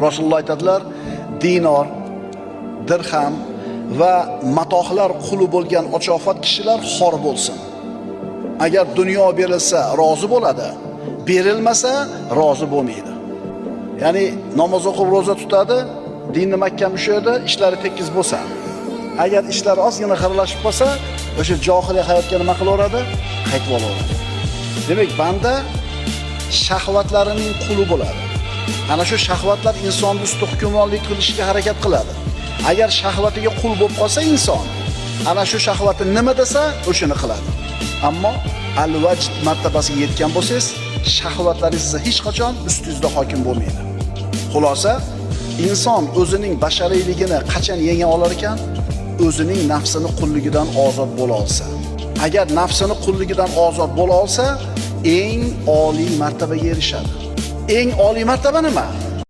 Rasululloh aytadilar, dinor, dirham va matohlar quli bo'lgan ochofat kishilar xor bo'lsin. Agar dunyo berilsa rozi bo'ladi, berilmasa rozi bo'lmaydi. Ya'ni namoz o'qib roza tutadi, dinni mahkam ushlaydi, ishlari tekis bo'lsa. Agar ishlar ozgina xiralashib qolsa, o'sha johiliy hayotga nima qilaveradi? Qaytib olaveradi. Demak, banda shahvatlarining quli bo'ladi. Ana shu shahvatlar insonni ustida hukmronlik qilishga harakat qiladi. Agar shahvatiga qul bo'lib qolsa inson, ana shu shahvati nima desa, o'shini qiladi. Ammo al-vajd martabasiga yetgan bo'lsangiz, shahvatlaringiz hech qachon ustingizda hokim bo'lmaydi. Xulosa, inson o'zining bashariyligini qachon yenga olar ekan? O'zining nafsini qulligidan ozod bo'la olsa. Agar nafsini qulligidan ozod bo'la olsa, eng oliy martabaga erishadi. Eng oliy martaba nima?